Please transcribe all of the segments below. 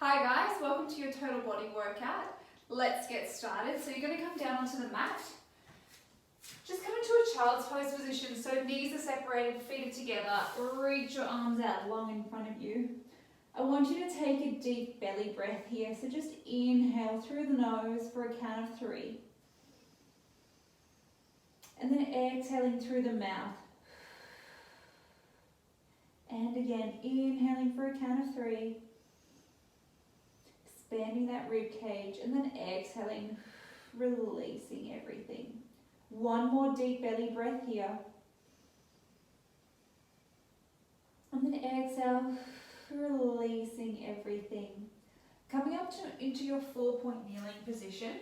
Hi guys, welcome to your total body workout. Let's get started. So you're going to come down onto the mat. Just come into a child's pose position, so knees are separated, feet are together. Reach your arms out long in front of you. I want you to take a deep belly breath here. So just inhale through the nose for a count of 3. And then exhaling through the mouth. And again, inhaling for a count of 3. Expanding that rib cage, and then exhaling, releasing everything. One more deep belly breath here. And then exhale, releasing everything. Coming up into your 4-point kneeling position.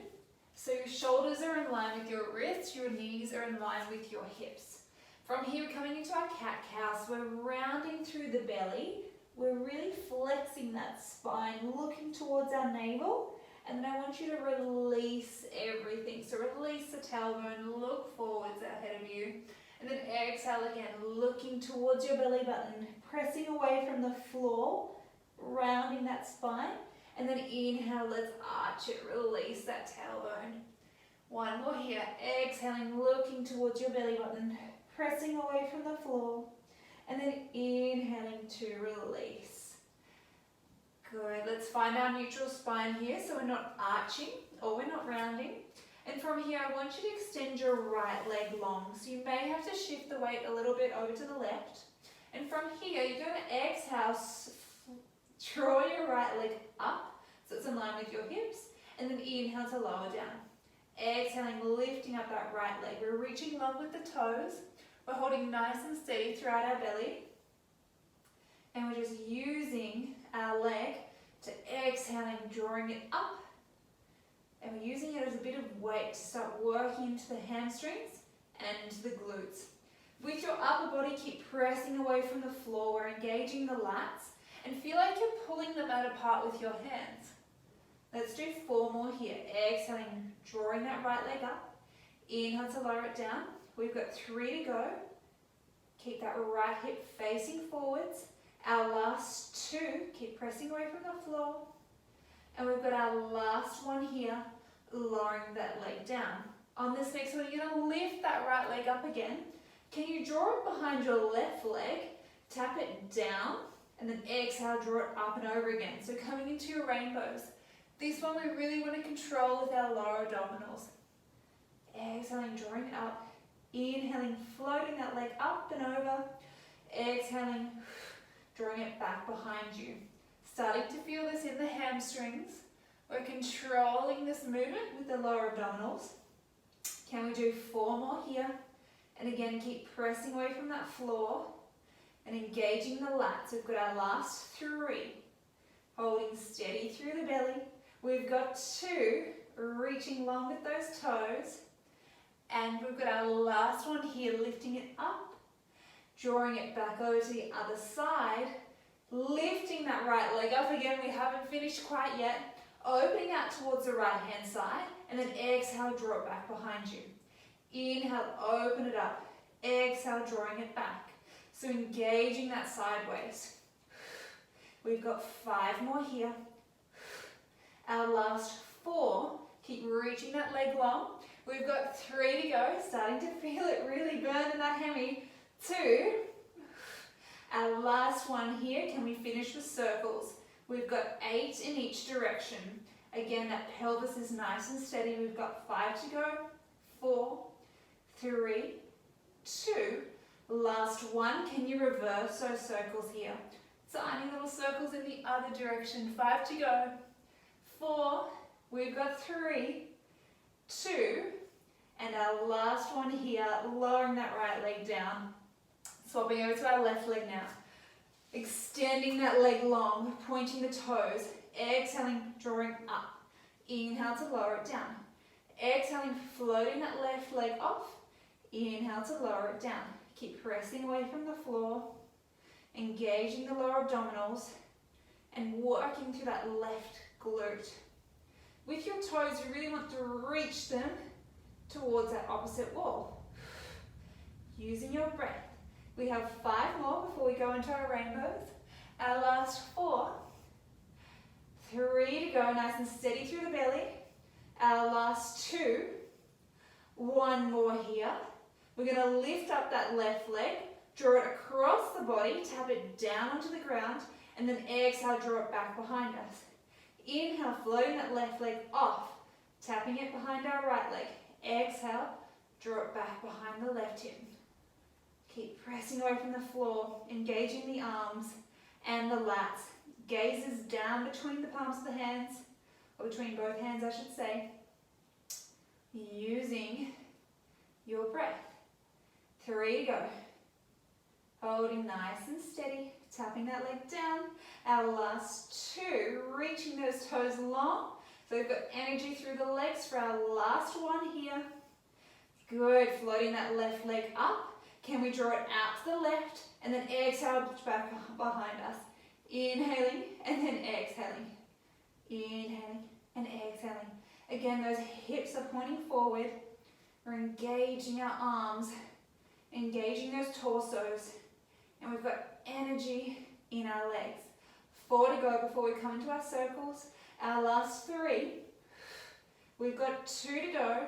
So your shoulders are in line with your wrists, your knees are in line with your hips. From here, we're coming into our cat-cow, so we're rounding through the belly. We're really flexing that spine, looking towards our navel, and then I want you to release everything. So release the tailbone, look forwards ahead of you, and then exhale again, looking towards your belly button, pressing away from the floor, rounding that spine, and then inhale, let's arch it, release that tailbone. One more here, exhaling, looking towards your belly button, pressing away from the floor. And then inhaling to release. Good, let's find our neutral spine here so we're not arching or we're not rounding. And from here, I want you to extend your right leg long. So you may have to shift the weight a little bit over to the left. And from here, you're going to exhale, draw your right leg up so it's in line with your hips. And then inhale to lower down. Exhaling, lifting up that right leg. We're reaching long with the toes. We're holding nice and steady throughout our belly. And we're just using our leg to exhaling, drawing it up. And we're using it as a bit of weight to start working into the hamstrings and the glutes. With your upper body, keep pressing away from the floor. We're engaging the lats. And feel like you're pulling the mat apart with your hands. Let's do 4 more here. Exhaling, drawing that right leg up. Inhale to lower it down. We've got 3 to go. Keep that right hip facing forwards. Our last 2, keep pressing away from the floor. And we've got our last one here, lowering that leg down. On this next one, you're going to lift that right leg up again. Can you draw it behind your left leg, tap it down, and then exhale, draw it up and over again. So coming into your rainbows. This one we really want to control with our lower abdominals. Exhaling, drawing it up. Inhaling, floating that leg up and over. Exhaling, drawing it back behind you. Starting to feel this in the hamstrings. We're controlling this movement with the lower abdominals. Can we do 4 more here? And again, keep pressing away from that floor and engaging the lats. We've got our last 3. Holding steady through the belly. We've got 2, reaching long with those toes. And we've got our last one here, lifting it up, drawing it back over to the other side, lifting that right leg up again. We haven't finished quite yet. Opening out towards the right hand side, and then exhale, draw it back behind you. Inhale, open it up. Exhale, drawing it back. So engaging that sideways. We've got 5 more here. Our last 4, keep reaching that leg long. We've got 3 to go, starting to feel it really burn in that hammy. 2. Our last one here, can we finish with circles? We've got 8 in each direction. Again, that pelvis is nice and steady. We've got 5 to go. 4, 3, 2. Last one, can you reverse those circles here? Tiny little circles in the other direction. 5 to go. 4, we've got 3, 2, and our last one here, lowering that right leg down. Swapping over to our left leg now. Extending that leg long, pointing the toes. Exhaling, drawing up. Inhale to lower it down. Exhaling, floating that left leg off. Inhale to lower it down. Keep pressing away from the floor. Engaging the lower abdominals. And working through that left glute. With your toes, you really want to reach them towards that opposite wall. Using your breath. We have 5 more before we go into our rainbows. Our last 4, to go, nice and steady through the belly. Our last 2. 1 more here. We're going to lift up that left leg, draw it across the body, tap it down onto the ground, and then exhale, draw it back behind us. Inhale, floating that left leg off, tapping it behind our right leg. Exhale, draw it back behind the left hip. Keep pressing away from the floor, engaging the arms and the lats. Gazes down between the palms of the hands, or between both hands I should say, using your breath. 3 to go. Holding nice and steady, tapping that leg down. Our last 2, reaching those toes long. So we've got energy through the legs for our last 1 here. Good, floating that left leg up. Can we draw it out to the left and then exhale back behind us. Inhaling and then exhaling. Inhaling and exhaling. Again, those hips are pointing forward. We're engaging our arms, engaging those torsos, and we've got energy in our legs. 4 to go before we come into our circles. Our last 3. We've got 2 to go.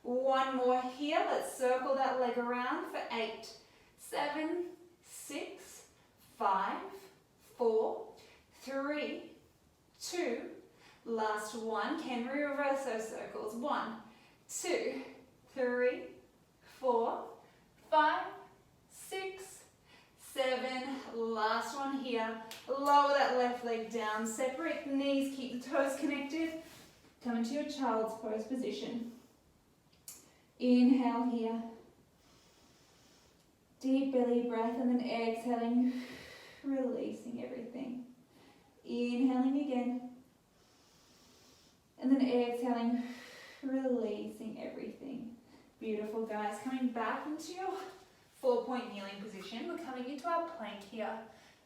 1 more here. Let's circle that leg around for 8, 7, 6, 5, 4, 3, 2. Last 1. Can we reverse those circles? 1, 2, 3, 4, 5, 6, 7. Last 1 here. Lower that left leg down. Separate the knees. Keep the toes connected. Come into your child's pose position. Inhale here. Deep belly breath and then exhaling, releasing everything. Inhaling again. And then exhaling, releasing everything. Beautiful, guys. Coming back into your 4-point kneeling position. We're coming into our plank here.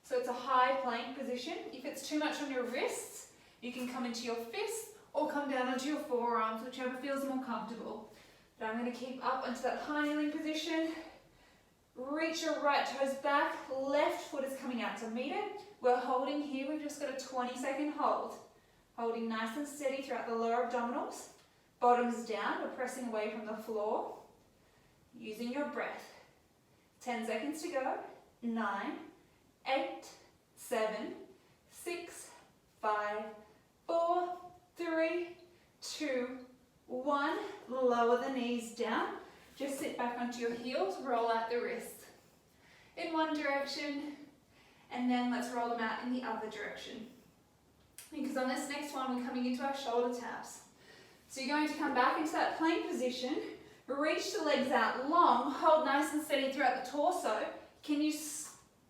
So it's a high plank position. If it's too much on your wrists, you can come into your fists or come down onto your forearms, whichever feels more comfortable. But I'm going to keep up onto that high kneeling position. Reach your right toes back. Left foot is coming out to meet it. We're holding here. We've just got a 20-second hold. Holding nice and steady throughout the lower abdominals. Bottoms down. We're pressing away from the floor. Using your breath. 10 seconds to go. 9, 8, 7, 6, 5, 4, 3, 2, 1. Lower the knees down. Just sit back onto your heels. Roll out the wrists in one direction. And then let's roll them out in the other direction. Because on this next one, we're coming into our shoulder taps. So you're going to come back into that plank position. Reach the legs out long. Hold nice and steady throughout the torso. Can you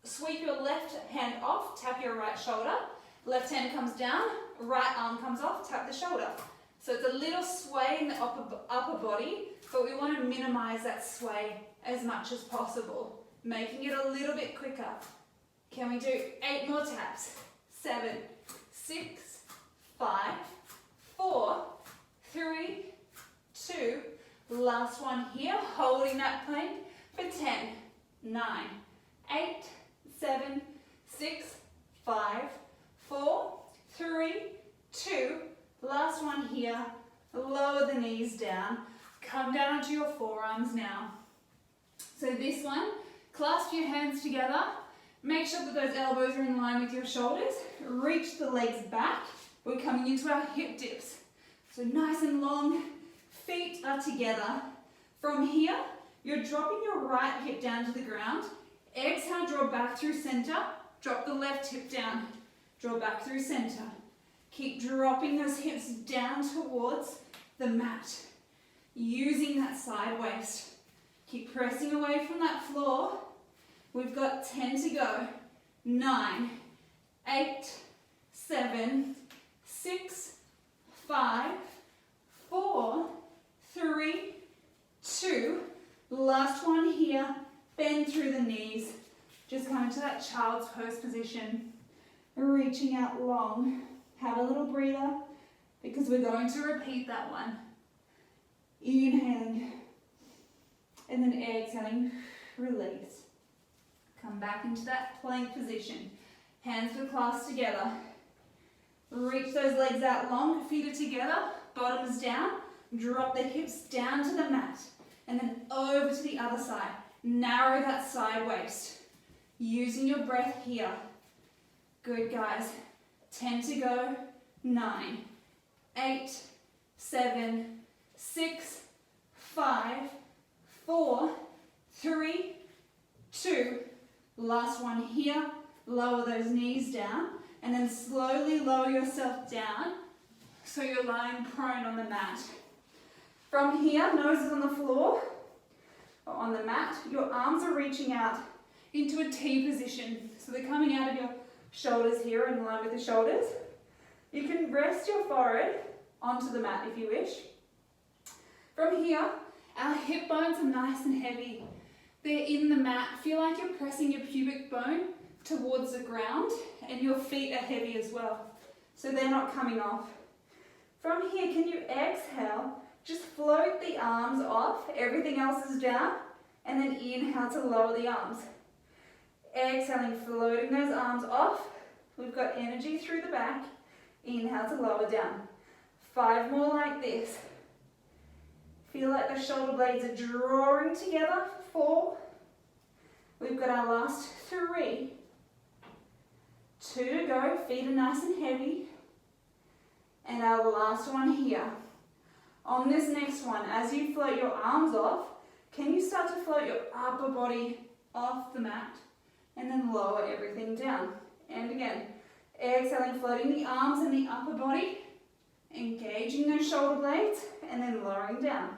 sweep your left hand off? Tap your right shoulder. Left hand comes down. Right arm comes off. Tap the shoulder. So it's a little sway in the upper body, but we want to minimize that sway as much as possible, making it a little bit quicker. Can we do 8 more taps? 7, 6, 5, 4, 3, 2. Last one here, holding that plank for 10, 9, 8, 7, 6, 5, 4, 3, 2. Last one here. Lower the knees down. Come down onto your forearms now. So this one, clasp your hands together. Make sure that those elbows are in line with your shoulders. Reach the legs back. We're coming into our hip dips. So nice and long. Feet are together. From here, you're dropping your right hip down to the ground. Exhale, draw back through center. Drop the left hip down. Draw back through center. Keep dropping those hips down towards the mat. Using that side waist. Keep pressing away from that floor. We've got 10 to go. 9, 8, 7, 6, 5, 4, 3, 2. Last one here. Bend through the knees. Just come into that child's pose position. Reaching out long. Have a little breather because we're going to repeat that one. Inhaling and then exhaling, release. Come back into that plank position. Hands were clasped together. Reach reach those legs out long, feet are together, bottoms down, drop the hips down to the mat, and then over to the other side. Narrow that side waist, using your breath here. Good, guys. 10 to go, 9, 8, 7, 6, 5, 4, 3, 2, last one here. Lower those knees down, and then slowly lower yourself down so you're lying prone on the mat. From here, nose is on the floor or on the mat. Your arms are reaching out into a T position. So they're coming out of your shoulders here in line with the shoulders. You can rest your forehead onto the mat if you wish. From here, our hip bones are nice and heavy. They're in the mat. Feel like you're pressing your pubic bone towards the ground, and your feet are heavy as well, so they're not coming off. From here, can you exhale? Just float the arms off, everything else is down, and then inhale to lower the arms. Exhaling, floating those arms off. We've got energy through the back. Inhale to lower down. 5 more like this. Feel like the shoulder blades are drawing together. 4. We've got our last 3. 2 to go, feet are nice and heavy. And our last one here. On this next one, as you float your arms off, can you start to float your upper body off the mat and then lower everything down? And again, exhaling, floating the arms and the upper body, engaging those shoulder blades, and then lowering down.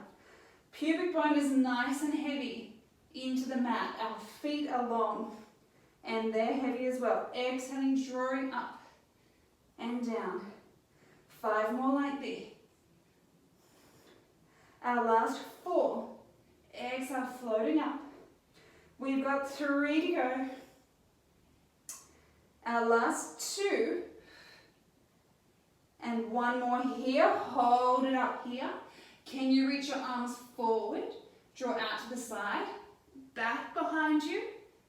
Pubic bone is nice and heavy into the mat. Our feet are long and they're heavy as well. Exhaling, drawing up and down. 5 more like this. Our last 4. Exhale, floating up. We've got 3 to go. Our last 2. And 1 more here. Hold it up here. Can you reach your arms forward? Draw out to the side. Back behind you.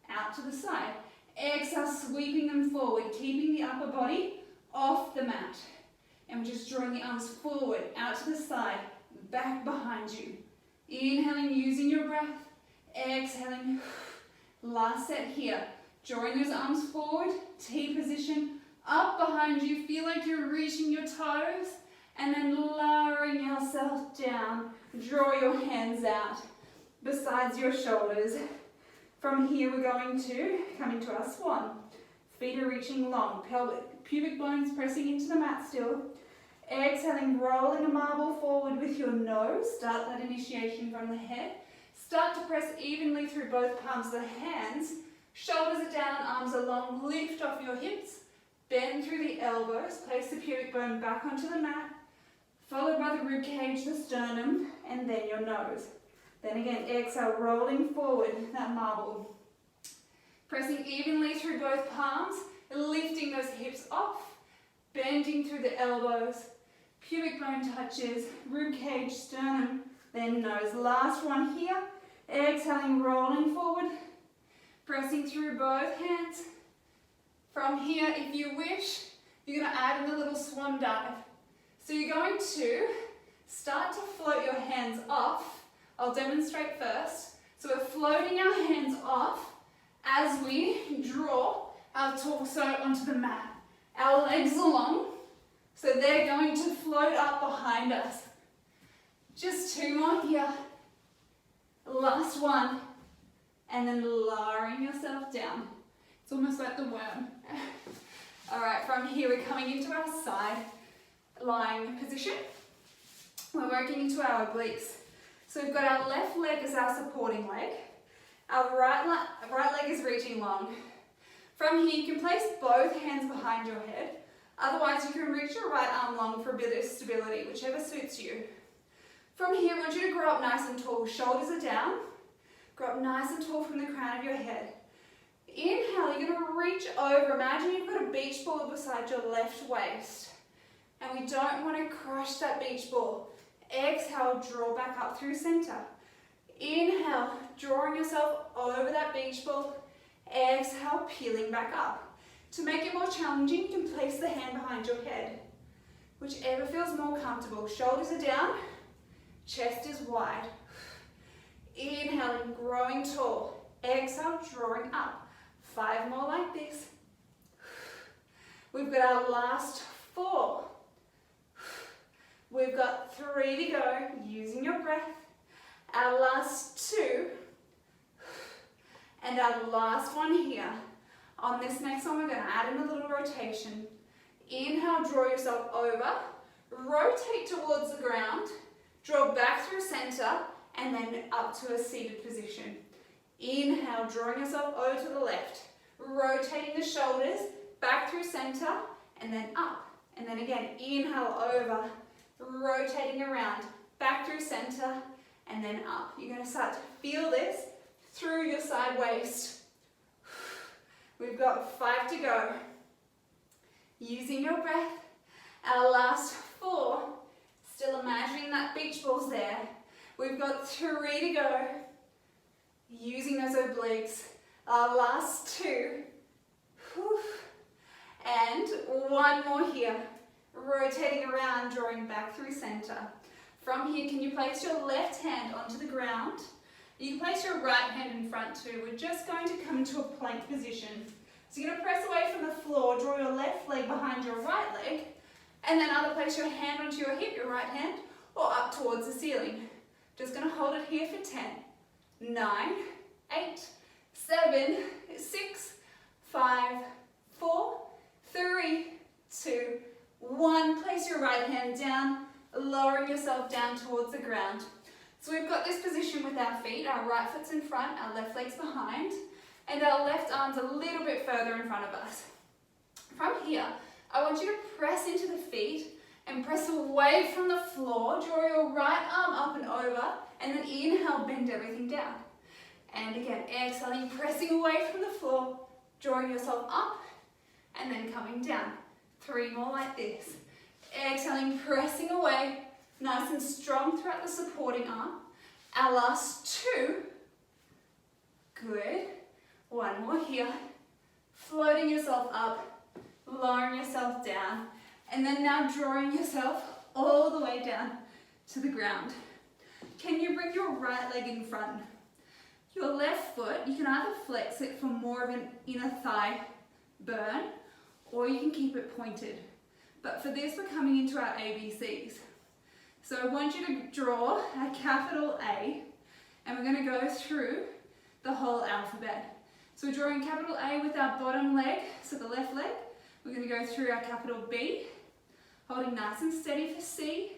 Out to the side. Exhale, sweeping them forward, keeping the upper body off the mat. And we're just drawing the arms forward, out to the side, back behind you. Inhaling, using your breath. Exhaling. Last set here. Drawing those arms forward, T position, up behind you. Feel like you're reaching your toes. And then lowering yourself down. Draw your hands out besides your shoulders. From here, we're going to come into our swan. Feet are reaching long, pubic bones pressing into the mat still. Exhaling, rolling a marble forward with your nose. Start that initiation from the head. Start to press evenly through both palms of the hands. Shoulders are down, arms are long. Lift off your hips. Bend through the elbows. Place the pubic bone back onto the mat. Followed by the rib cage, the sternum, and then your nose. Then again, exhale, rolling forward, that marble. Pressing evenly through both palms, lifting those hips off, bending through the elbows, pubic bone touches, rib cage, sternum, then nose. Last one here, exhaling, rolling forward, pressing through both hands. From here, if you wish, you're going to add in a little swan dive. So you're going to start to float your hands off. I'll demonstrate first. So we're floating our hands off as we draw our torso onto the mat. Our legs are long, so they're going to float up behind us. Just 2 more here. Last one. And then lowering yourself down. It's almost like the worm. All right, from here we're coming into our side lying position. We're working into our obliques. So we've got our left leg as our supporting leg. Our right leg is reaching long. From here, you can place both hands behind your head. Otherwise, you can reach your right arm long for a bit of stability, whichever suits you. From here, I want you to grow up nice and tall. Shoulders are down. Grow up nice and tall from the crown of your head. Inhale, you're going to reach over. Imagine you've got a beach ball beside your left waist. And we don't want to crush that beach ball. Exhale, draw back up through center. Inhale, drawing yourself over that beach ball. Exhale, peeling back up. To make it more challenging, you can place the hand behind your head. Whichever feels more comfortable. Shoulders are down, chest is wide. Inhaling, growing tall. Exhale, drawing up. 5 more like this. We've got our last 4. We've got 3 to go, using your breath. Our last 2. And our last one here. On this next one, we're going to add in a little rotation. Inhale, draw yourself over. Rotate towards the ground. Draw back through center, and then up to a seated position. Inhale, drawing yourself over to the left. Rotating the shoulders, back through center, and then up. And then again, inhale over. Rotating around, back through center, and then up. You're going to start to feel this through your side waist. We've got 5 to go. Using your breath. Our last 4. Still imagining that beach ball's there. We've got 3 to go. Using those obliques. Our last 2. And 1 more here. Rotating around, drawing back through center. From here, can you place your left hand onto the ground? You can place your right hand in front too. We're just going to come into a plank position. So you're going to press away from the floor, draw your left leg behind your right leg, and then either place your hand onto your hip, your right hand, or up towards the ceiling. Just going to hold it here for 10, 9, 8, 7, 6, 5, 4, 3, 2, 1. Place your right hand down, lowering yourself down towards the ground. So we've got this position with our feet, our right foot's in front, our left leg's behind, and our left arm's a little bit further in front of us. From here, I want you to press into the feet and press away from the floor. Draw your right arm up and over, and then inhale, bend everything down. And again, exhaling, pressing away from the floor, drawing yourself up, and then coming down. 3 more like this. Exhaling, pressing away, nice and strong throughout the supporting arm. Our last 2. Good. 1 more here. Floating yourself up, lowering yourself down, and then now drawing yourself all the way down to the ground. Can you bring your right leg in front? Your left foot, you can either flex it for more of an inner thigh burn, or you can keep it pointed. But for this, we're coming into our ABCs. So I want you to draw a capital A, and we're going to go through the whole alphabet. So we're drawing capital A with our bottom leg, so the left leg. We're going to go through our capital B, holding nice and steady for C.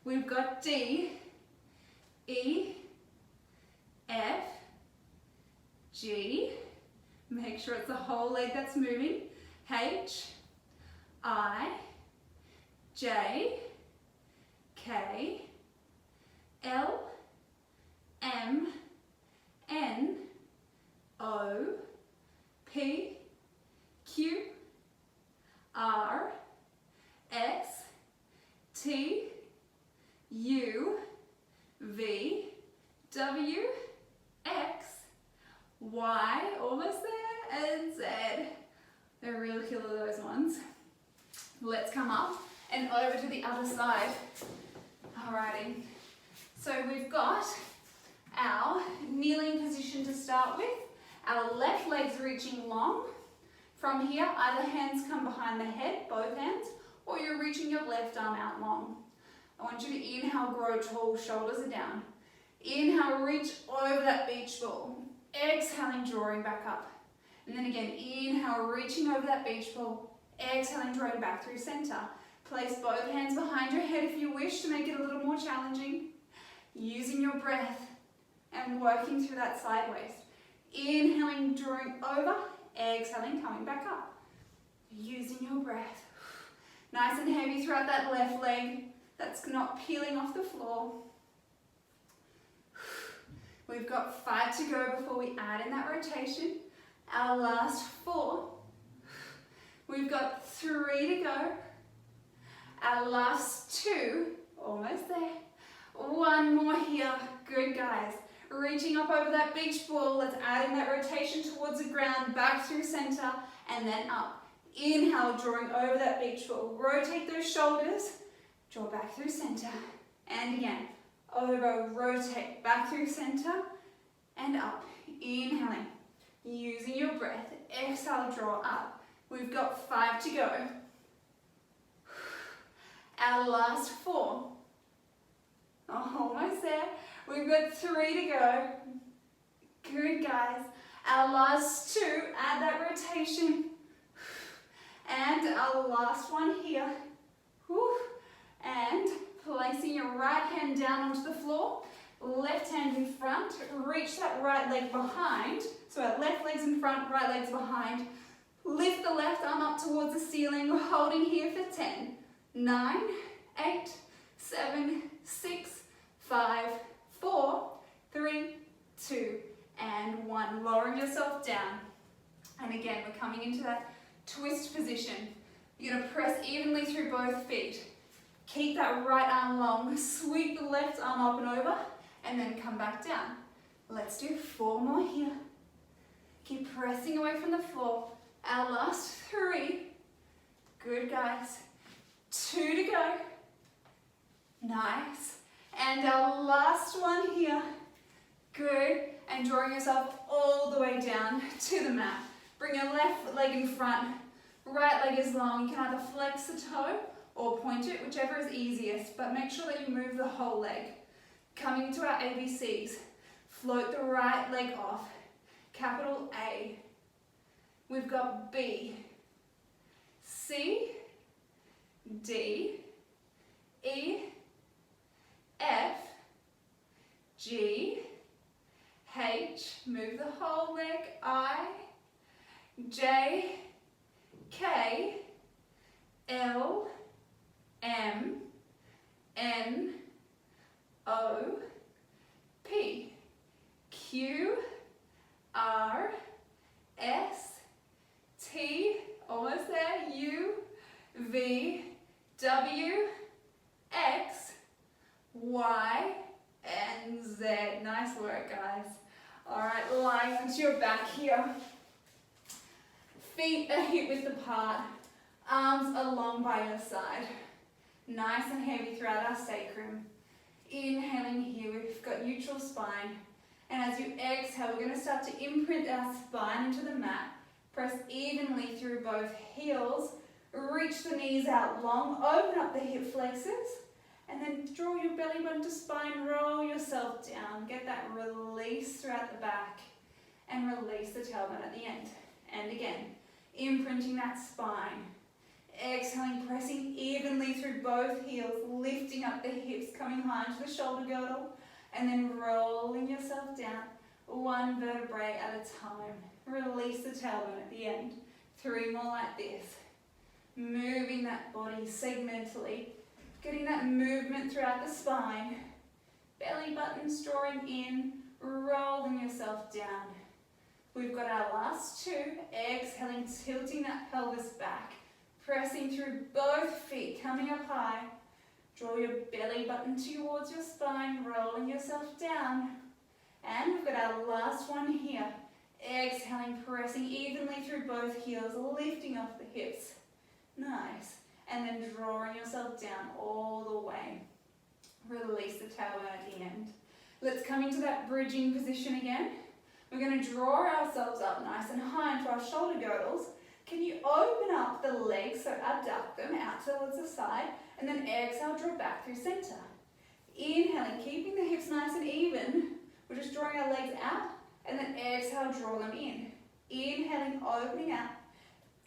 We've got D, E, F, G, make sure it's the whole leg that's moving, H, I, J, K, L, M, N, O, P, Q, R, S, T, U, V, W, X, Y, almost there, and Z. They're real killer, those ones. Let's come up and over to the other side. Alrighty, so we've got our kneeling position to start with. Our left leg's reaching long. From here, either hands come behind the head, both hands, or you're reaching your left arm out long. I want you to inhale, grow tall, shoulders are down. Inhale, reach over that beach ball. Exhaling, drawing back up. And then again, inhale, reaching over that beach ball. Exhaling, drawing back through center. Place both hands behind your head if you wish to make it a little more challenging. Using your breath and working through that side waist. Inhaling, drawing over. Exhaling, coming back up. Using your breath. Nice and heavy throughout that left leg. That's not peeling off the floor. We've got 5 to go before we add in that rotation. Our last 4. We've got 3 to go. Our last 2, almost there. 1 more here. Good, guys. Reaching up over that beach ball. Let's add in that rotation towards the ground, back through center, and then up. Inhale, drawing over that beach ball. Rotate those shoulders. Draw back through center. And again, over, rotate back through center and up. Inhaling, using your breath. Exhale, draw up. We've got 5 to go. Our last 4. Almost there. We've got 3 to go. Good, guys. Our last 2, add that rotation. And our last one here. And placing your right hand down onto the floor, left hand in front, reach that right leg behind. So our left leg's in front, right leg's behind. Lift the left arm up towards the ceiling. We're holding here for 10, 9, 8, 7, 6, 5, 4, 3, 2, and 1. Lowering yourself down. And again, we're coming into that twist position. You're going to press evenly through both feet. Keep that right arm long. Sweep the left arm up and over, and then come back down. Let's do 4 more here. Keep pressing away from the floor. Our last 3. Good, guys. 2 to go. Nice. And our last one here. Good. And drawing yourself all the way down to the mat. Bring your left leg in front. Right leg is long. You can either flex the toe or point it, whichever is easiest, but make sure that you move the whole leg. Coming to our ABCs. Float the right leg off. Capital A. We've got B, C, D, E, F, G, H, move the whole leg, I, J, K, L, M, N, O, P, Q, R, S, T, almost there, U, V, W, X, Y, and Z. Nice work, guys. All right, lying onto your back here. Feet are hip width apart, arms along by your side. Nice and heavy throughout our sacrum. Inhaling here, we've got neutral spine. And as you exhale, we're going to start to imprint our spine into the mat. Press evenly through both heels. Reach the knees out long. Open up the hip flexors. And then draw your belly button to spine. Roll yourself down. Get that release throughout the back. And release the tailbone at the end. And again, imprinting that spine. Exhaling, pressing evenly through both heels. Lifting up the hips, coming high into the shoulder girdle. And then rolling yourself down, 1 vertebrae at a time. Release the tailbone at the end. 3 more like this. Moving that body segmentally, getting that movement throughout the spine. Belly buttons drawing in, rolling yourself down. We've got our last 2. Exhaling, tilting that pelvis back. Pressing through both feet, coming up high. Draw your belly button towards your spine, rolling yourself down. And we've got our last one here. Exhaling, pressing evenly through both heels, lifting off the hips. Nice. And then drawing yourself down all the way. Release the tailbone at the end. Let's come into that bridging position again. We're going to draw ourselves up nice and high into our shoulder girdles. Can you open up the legs, so abduct them out towards the side, and then exhale, draw back through center. Inhaling, keeping the hips nice and even. We're just drawing our legs out, and then exhale, draw them in. Inhaling, opening out.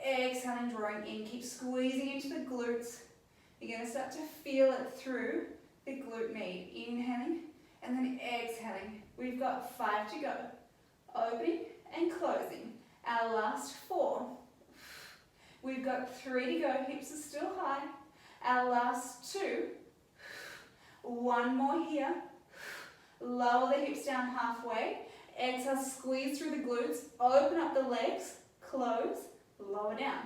Exhaling, drawing in. Keep squeezing into the glutes. You're going to start to feel it through the glute med. Inhaling, and then exhaling. We've got 5 to go. Opening and closing. Our last 4. We've got 3 to go. Hips are still high. Our last 2. 1 more here. Lower the hips down halfway. Exhale, squeeze through the glutes. Open up the legs. Close. Lower down.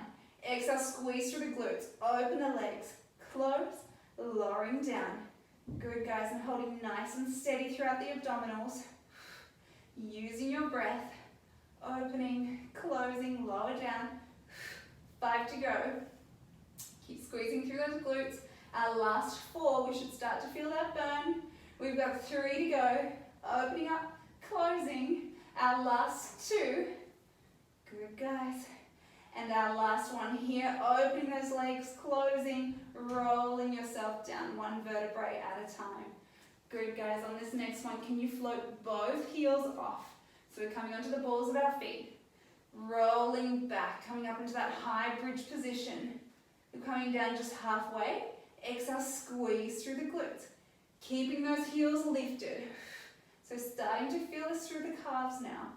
Exhale, squeeze through the glutes. Open the legs. Close. Lowering down. Good, guys. And holding nice and steady throughout the abdominals. Using your breath. Opening, closing, lower down. 5 to go. Keep squeezing through those glutes. Our last 4, we should start to feel that burn. We've got 3 to go. Opening up, closing. Our last 2. Good, guys. And our last one here, opening those legs, closing, rolling yourself down 1 vertebrae at a time. Good, guys. On this next one, can you float both heels off? So we're coming onto the balls of our feet, rolling back, coming up into that high bridge position. We're coming down just halfway. Exhale, squeeze through the glutes. Keeping those heels lifted. So starting to feel this through the calves now.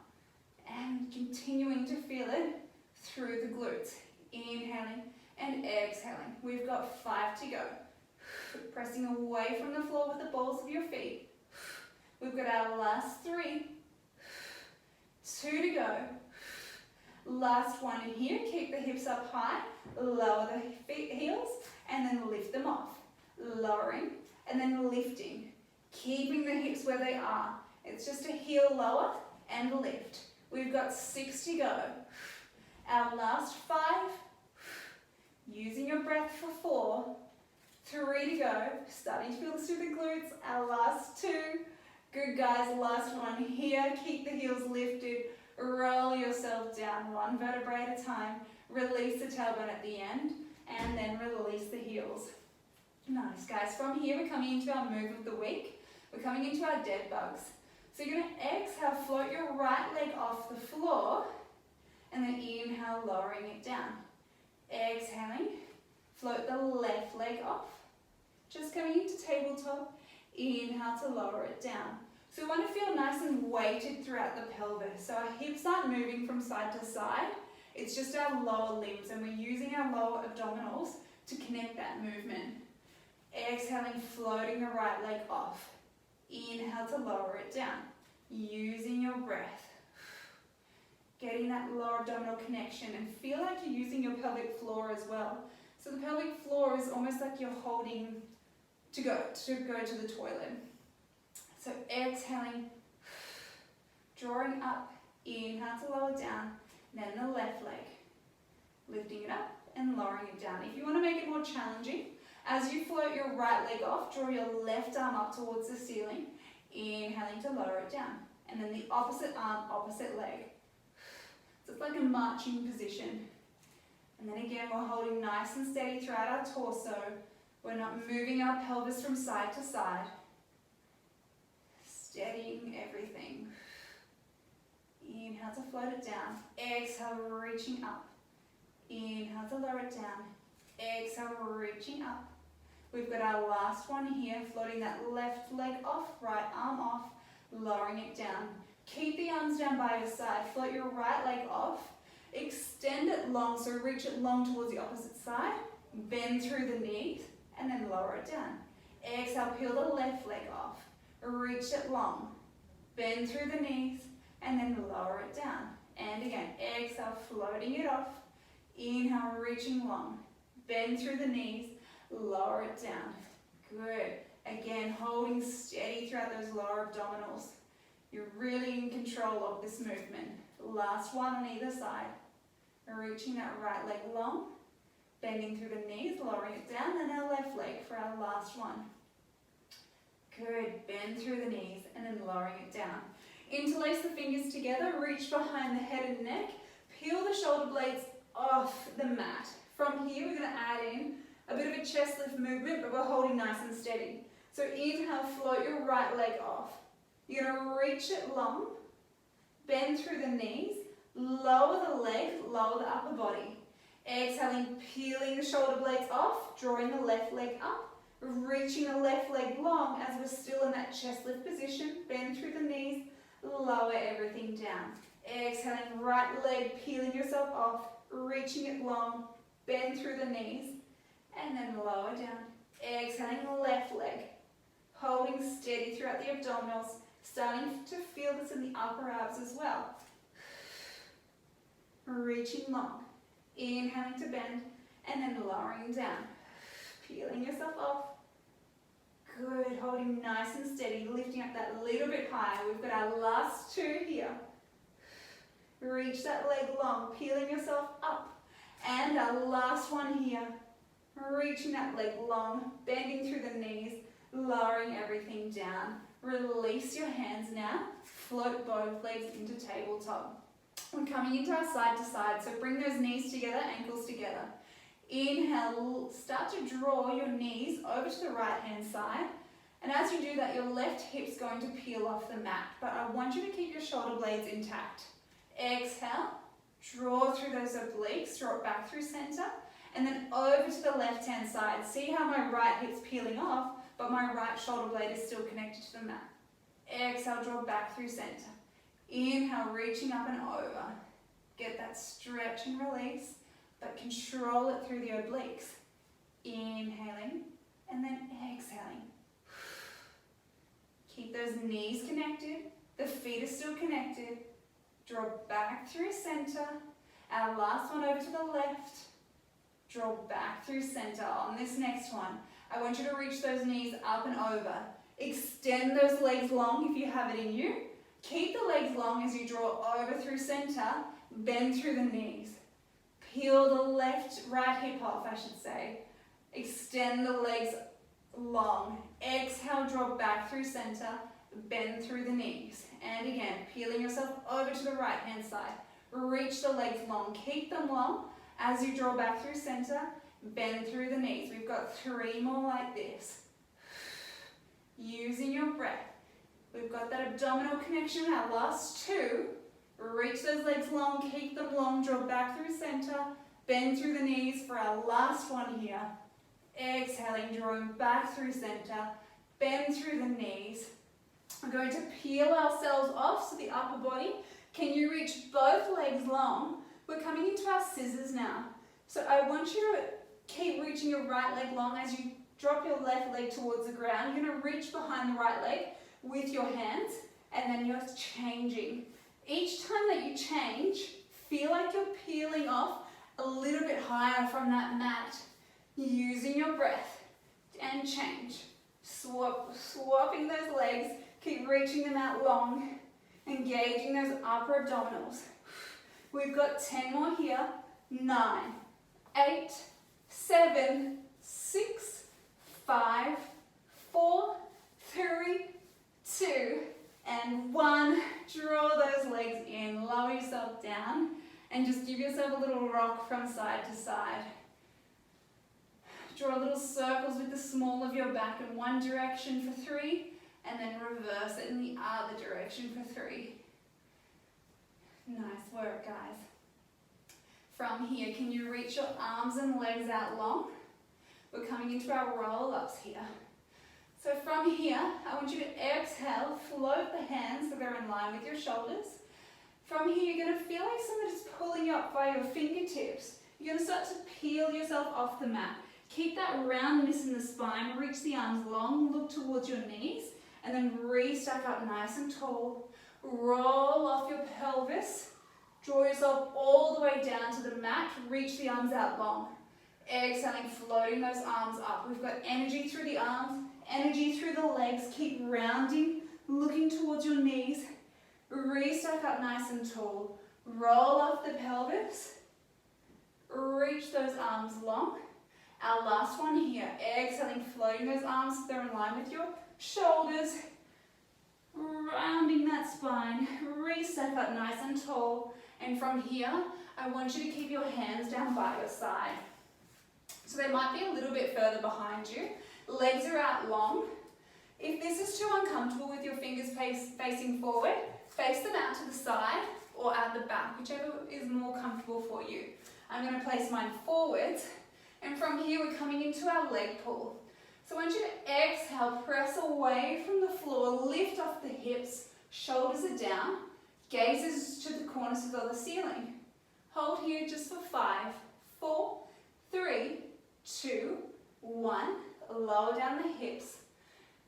And continuing to feel it through the glutes. Inhaling and exhaling. We've got 5 to go. Pressing away from the floor with the balls of your feet. We've got our last 3. 2 to go. Last one in here. Keep the hips up high. Lower the heels and then lift them off. Lowering and then lifting. Keeping the hips where they are. It's just a heel lower and lift. We've got 6 to go. Our last 5. Using your breath for 4. 3 to go. Starting to feel this through the glutes. Our last 2. Good, guys. Last one here. Keep the heels lifted. Roll yourself down 1 vertebrae at a time. Release the tailbone at the end. And then release the heels. Nice, guys. From here, we're coming into our move of the week. We're coming into our dead bugs. So you're going to exhale, float your right leg off the floor. And then inhale, lowering it down. Exhaling, float the left leg off. Just coming into tabletop. Inhale to lower it down. So we want to feel nice and weighted throughout the pelvis. So our hips aren't moving from side to side. It's just our lower limbs, and we're using our lower abdominals to connect that movement. Exhaling, floating the right leg off. Inhale to lower it down. Using your breath. Getting that lower abdominal connection, and feel like you're using your pelvic floor as well. So the pelvic floor is almost like you're holding to go to the toilet. So exhaling, drawing up, inhale to lower down, then the left leg, lifting it up and lowering it down. If you want to make it more challenging, as you float your right leg off, draw your left arm up towards the ceiling, inhaling to lower it down, and then the opposite arm, opposite leg. So it's like a marching position. And then again, we're holding nice and steady throughout our torso. We're not moving our pelvis from side to side. Steadying everything. Inhale to float it down. Exhale, reaching up. Inhale to lower it down. Exhale, reaching up. We've got our last one here, floating that left leg off, right arm off, lowering it down. Keep the arms down by your side. Float your right leg off. Extend it long, so reach it long towards the opposite side. Bend through the knees, and then lower it down. Exhale, peel the left leg off. Reach it long. Bend through the knees, and then lower it down. And again, exhale, floating it off. Inhale, reaching long. Bend through the knees, lower it down. Good. Again, holding steady throughout those lower abdominals. You're really in control of this movement. Last one on either side. Reaching that right leg long. Bending through the knees, lowering it down, and our left leg for our last one. Good. Bend through the knees, and then lowering it down. Interlace the fingers together, reach behind the head and neck. Peel the shoulder blades off the mat. From here, we're going to add in a bit of a chest lift movement, but we're holding nice and steady. So inhale, float your right leg off. You're going to reach it long, bend through the knees, lower the leg, lower the upper body. Exhaling, peeling the shoulder blades off, drawing the left leg up, reaching the left leg long as we're still in that chest lift position. Bend through the knees, lower everything down. Exhaling, right leg, peeling yourself off, reaching it long, bend through the knees, and then lower down. Exhaling, left leg, holding steady throughout the abdominals, starting to feel this in the upper abs as well. Reaching long, inhaling to bend, and then lowering down. Peeling yourself off. Good, holding nice and steady, lifting up that little bit higher. We've got our last 2 here. Reach that leg long, peeling yourself up, And our last one here. Reaching that leg long, bending through the knees, lowering everything down. Release your hands now. Float both legs into tabletop. We're coming into our side to side, so bring those knees together, ankles together. Inhale, start to draw your knees over to the right hand side. And as you do that, your left hip's going to peel off the mat, but I want you to keep your shoulder blades intact. Exhale, draw through those obliques, draw it back through center, and then over to the left hand side. See how my right hip's peeling off, but my right shoulder blade is still connected to the mat. Exhale, draw back through center. Inhale, reaching up and over. Get that stretch and release, but control it through the obliques. Inhaling, and then exhaling. Keep those knees connected, the feet are still connected. Draw back through center. Our last one over to the left. Draw back through center. On this next one, I want you to reach those knees up and over. Extend those legs long if you have it in you. Keep the legs long as you draw over through center. Bend through the knees. Peel the right hip off, I should say. Extend the legs long. Exhale, draw back through center. Bend through the knees. And again, peeling yourself over to the right hand side. Reach the legs long. Keep them long as you draw back through center. Bend through the knees. We've got 3 more like this. Using your breath. We've got that abdominal connection. Our last 2. Reach those legs long. Keep them long. Draw back through center. Bend through the knees for our last one here. Exhaling, drawing back through center. Bend through the knees. We're going to peel ourselves off to the upper body. Can you reach both legs long? We're coming into our scissors now. So I want you to keep reaching your right leg long as you drop your left leg towards the ground. You're going to reach behind the right leg with your hands, and then you're changing. Each time that you change, feel like you're peeling off a little bit higher from that mat. Using your breath and change. Swapping those legs. Keep reaching them out long. Engaging those upper abdominals. We've got 10 more here. 9, 8, 7, 6, 5, 4, 3, 2, and 1. Draw those legs in. Lower yourself down. And just give yourself a little rock from side to side. Draw little circles with the small of your back in one direction for 3, and then reverse it in the other direction for 3. Nice work, guys. From here, can you reach your arms and legs out long? We're coming into our roll-ups here. So from here, I want you to exhale, float the hands so they're in line with your shoulders. From here, you're going to feel like somebody's pulling you up by your fingertips. You're going to start to peel yourself off the mat. Keep that roundness in the spine, reach the arms long, look towards your knees, and then re-stack up nice and tall. Roll off your pelvis, draw yourself all the way down to the mat, reach the arms out long. Exhaling, floating those arms up. We've got energy through the arms, energy through the legs. Keep rounding, looking towards your knees. Re-stack up nice and tall. Roll off the pelvis, reach those arms long. Our last one here, exhaling, floating those arms so they're in line with your shoulders. Rounding that spine, re-stack up nice and tall. And from here, I want you to keep your hands down by your side. So they might be a little bit further behind you. Legs are out long. If this is too uncomfortable with your fingers facing forward, face them out to the side or out the back, whichever is more comfortable for you. I'm going to place mine forwards. And from here, we're coming into our leg pull. So I want you to exhale, press away from the floor, lift off the hips, shoulders are down, gazes to the corners of the ceiling. Hold here just for 5, 4, 3, 2, 1. Lower down the hips.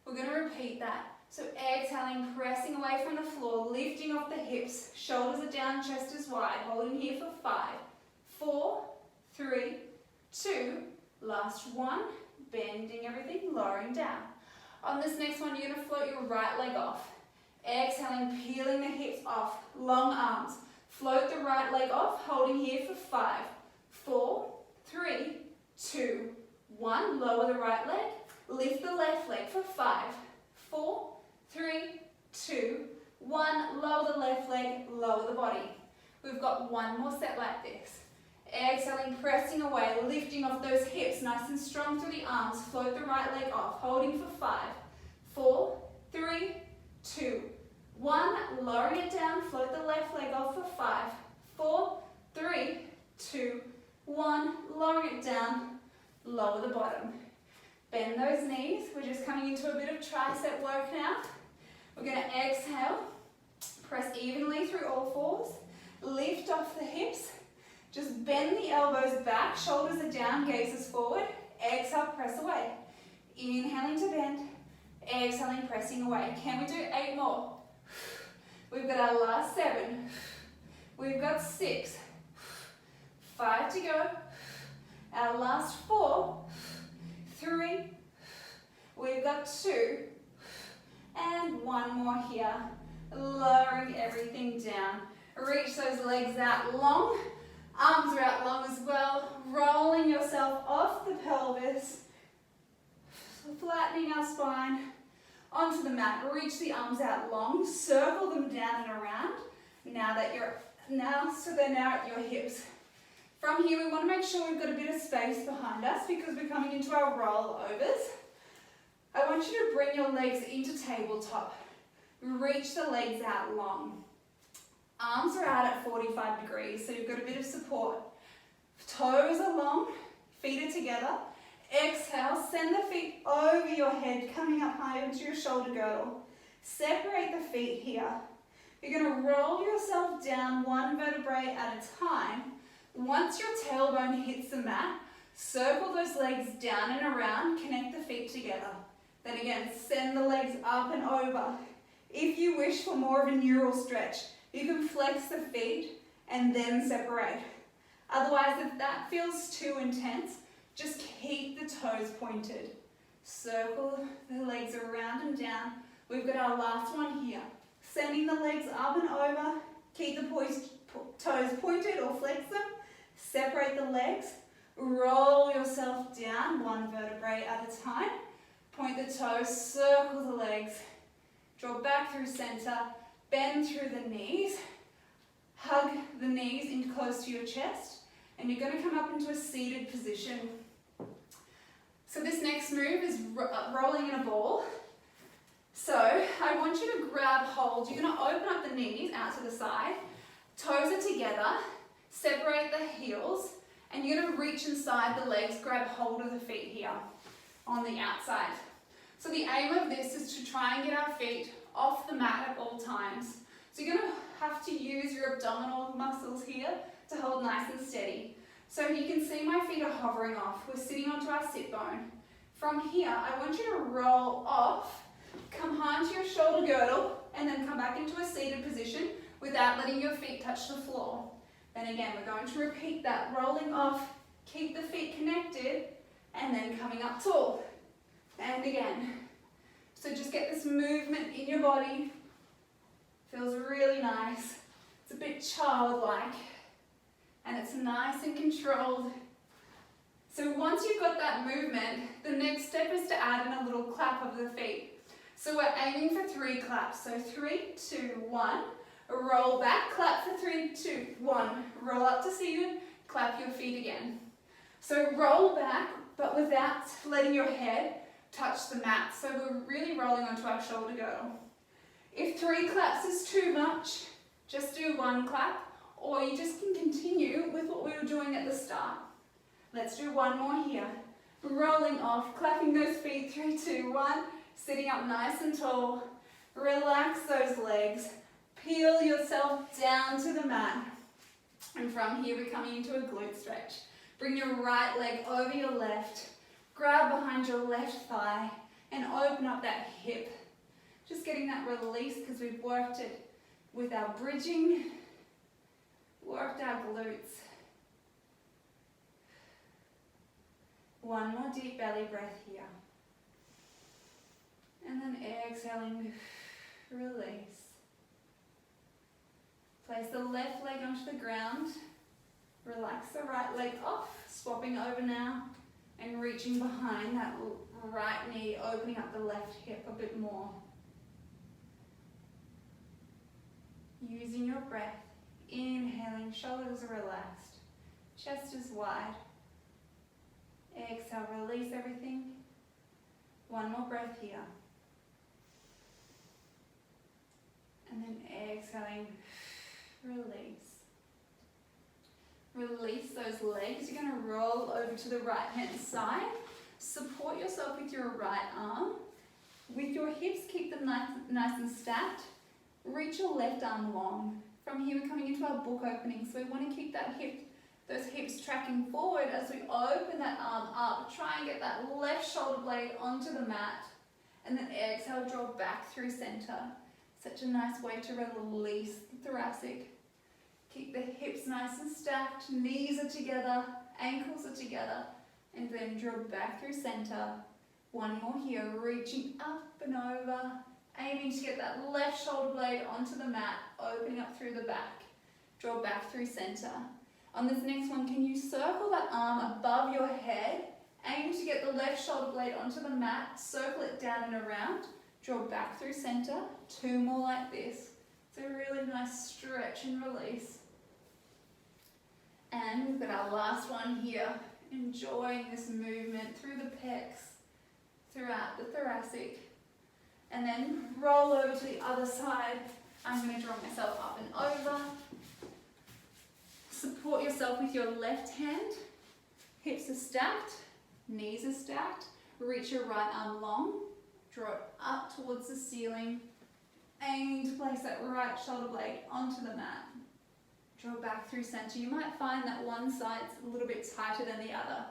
We're going to repeat that. So exhaling, pressing away from the floor, lifting off the hips, shoulders are down, chest is wide. Holding here for 5, 4, 3, 2, last 1, bending everything, lowering down. On this next one, you're going to float your right leg off. Exhaling, peeling the hips off, long arms. Float the right leg off, holding here for 5, 4, 3, 2, 1. Lower the right leg. Lift the left leg for 5, 4, 3, 2, 1. Lower the left leg, lower the body. We've got one more set like this. Exhaling, pressing away, lifting off those hips, nice and strong through the arms. Float the right leg off, holding for 5, 4, 3, 2, 1. Lowering it down, float the left leg off for 5, 4, 3, 2, 1. Lowering it down, lower the bottom. Bend those knees. We're just coming into a bit of tricep work now. We're going to exhale, press evenly through all fours, lift off the hips. Just bend the elbows back, shoulders are down, gaze is forward. Exhale, press away. Inhaling to bend, exhaling, pressing away. Can we do 8 more? We've got our last 7. We've got 6. 5 to go. Our last 4. 3. We've got 2. And 1 more here. Lowering everything down. Reach those legs out long. Arms are out long as well, rolling yourself off the pelvis, flattening our spine onto the mat. Reach the arms out long, circle them down and around. So they're now at your hips. From here, we want to make sure we've got a bit of space behind us because we're coming into our rollovers. I want you to bring your legs into tabletop. Reach the legs out long. Arms are out at 45 degrees, so you've got a bit of support. Toes are long, feet are together. Exhale, send the feet over your head, coming up high into your shoulder girdle. Separate the feet here. You're going to roll yourself down 1 vertebrae at a time. Once your tailbone hits the mat, circle those legs down and around, connect the feet together. Then again, send the legs up and over. If you wish for more of a neural stretch, you can flex the feet and then separate. Otherwise, if that feels too intense, just keep the toes pointed. Circle the legs around and down. We've got our last one here. Sending the legs up and over. Keep the toes pointed or flex them. Separate the legs. Roll yourself down 1 vertebrae at a time. Point the toes, circle the legs. Draw back through center. Bend through the knees, hug the knees in close to your chest, and you're going to come up into a seated position. So this next move is rolling in a ball. So I want you to grab hold. You're going to open up the knees out to the side, toes are together, separate the heels, and you're going to reach inside the legs, grab hold of the feet here on the outside. So the aim of this is to try and get our feet off the mat at all times. So you're going to have to use your abdominal muscles here to hold nice and steady. So you can see my feet are hovering off. We're sitting onto our sit bone. From here, I want you to roll off, come high into your shoulder girdle, and then come back into a seated position without letting your feet touch the floor. Then again, we're going to repeat that. Rolling off, keep the feet connected, and then coming up tall. And again. So just get this movement in your body. Feels really nice. It's a bit childlike. And it's nice and controlled. So once you've got that movement, the next step is to add in a little clap of the feet. So we're aiming for 3 claps. So 3, 2, 1. Roll back, clap for 3, 2, 1. Roll up to seated, clap your feet again. So roll back, but without letting your head touch the mat. So we're really rolling onto our shoulder girdle. If 3 claps is too much, just do 1 clap, or you just can continue with what we were doing at the start. Let's do 1 more here. Rolling off, clapping those feet, 3, 2, 1. Sitting up nice and tall. Relax those legs. Peel yourself down to the mat. And from here, we're coming into a glute stretch. Bring your right leg over your left. Grab behind your left thigh and open up that hip. Just getting that release because we've worked it with our bridging, worked our glutes. 1 more deep belly breath here. And then exhaling, release. Place the left leg onto the ground. Relax the right leg off, swapping over now and reaching behind that right knee, opening up the left hip a bit more. Using your breath, inhaling, shoulders are relaxed, chest is wide. Exhale, release everything. One more breath here. And then exhaling, release. Release those legs. You're going to roll over to the right hand side. Support yourself with your right arm. With your hips, keep them nice and stacked. Reach your left arm long. From here, we're coming into our book opening, so we want to keep those hips tracking forward as we open that arm up. Try and get that left shoulder blade onto the mat. And then exhale, draw back through center. Such a nice way to release the thoracic. Keep the hips nice and stacked, knees are together, ankles are together, and then draw back through center. One more here, reaching up and over, aiming to get that left shoulder blade onto the mat, opening up through the back. Draw back through center. On this next one, can you circle that arm above your head, aim to get the left shoulder blade onto the mat, circle it down and around, draw back through center. Two more like this. It's a really nice stretch and release. And we've got our last one here. Enjoying this movement through the pecs, throughout the thoracic. And then roll over to the other side. I'm going to draw myself up and over. Support yourself with your left hand. Hips are stacked, knees are stacked. Reach your right arm long. Draw it up towards the ceiling. Aiming to place that right shoulder blade onto the mat. Draw back through center. You might find that one side's a little bit tighter than the other.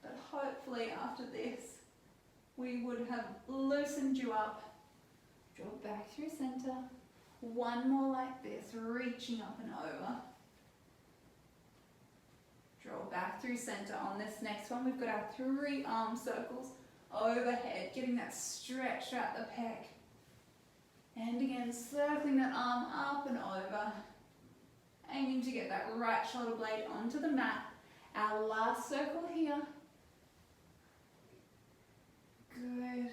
But hopefully after this, we would have loosened you up. Draw back through center. One more like this, reaching up and over. Draw back through center. On this next one, we've got our 3 arm circles overhead, getting that stretch out the pec. And again, circling that arm up and over, aiming to get that right shoulder blade onto the mat. Our last circle here. Good.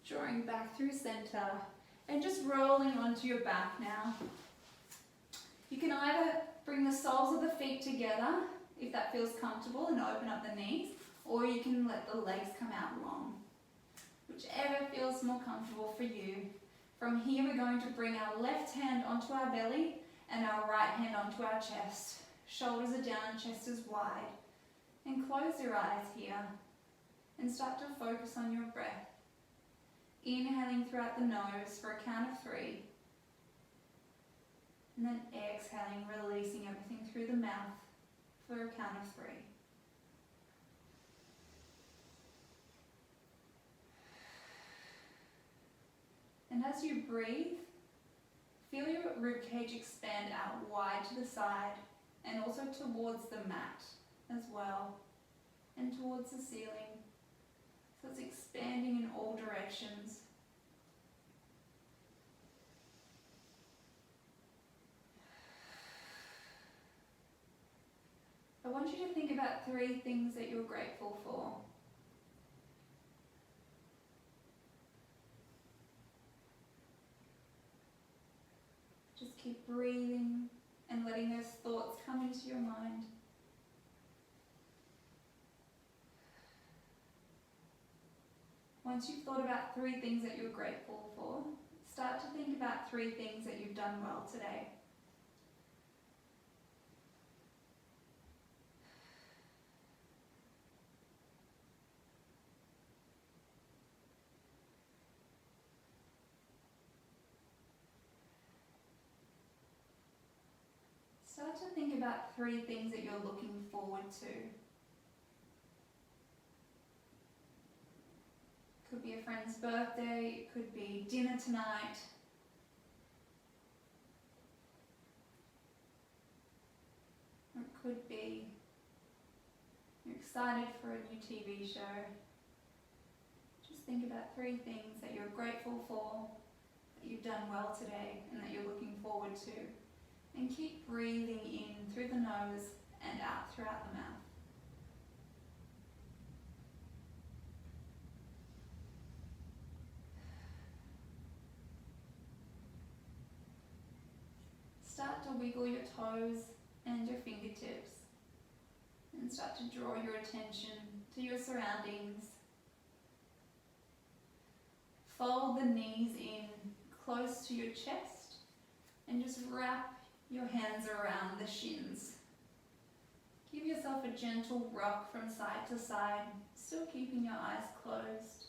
Drawing back through center and just rolling onto your back now. You can either bring the soles of the feet together, if that feels comfortable, and open up the knees, or you can let the legs come out long. Whichever feels more comfortable for you. From here, we're going to bring our left hand onto our belly and our right hand onto our chest. Shoulders are down, chest is wide. And close your eyes here and start to focus on your breath. Inhaling throughout the nose for a count of 3. And then exhaling, releasing everything through the mouth for a count of 3. And as you breathe, feel your ribcage expand out wide to the side and also towards the mat as well and towards the ceiling. So it's expanding in all directions. I want you to think about 3 things that you're grateful for. Just keep breathing and letting those thoughts come into your mind. Once you've thought about 3 things that you're grateful for, start to think about 3 things that you've done well today. Start to think about 3 things that you're looking forward to. Could be a friend's birthday, it could be dinner tonight. Or it could be you're excited for a new TV show. Just think about 3 things that you're grateful for, that you've done well today, and that you're looking forward to. And keep breathing in through the nose and out throughout the mouth. Start to wiggle your toes and your fingertips and start to draw your attention to your surroundings. Fold the knees in close to your chest and just wrap your hands around the shins. Give yourself a gentle rock from side to side, still keeping your eyes closed.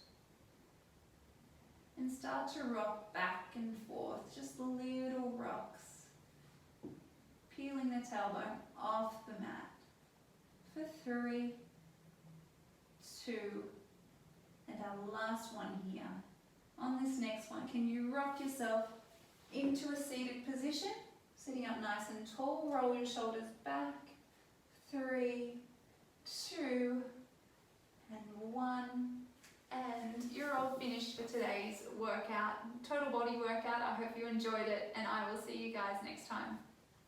And start to rock back and forth, just little rocks. Peeling the tailbone off the mat for 3, 2, and our last one here. On this next one, can you rock yourself into a seated position? Sitting up nice and tall, roll your shoulders back. 3, 2, and 1. And you're all finished for today's workout, total body workout. I hope you enjoyed it, and I will see you guys next time.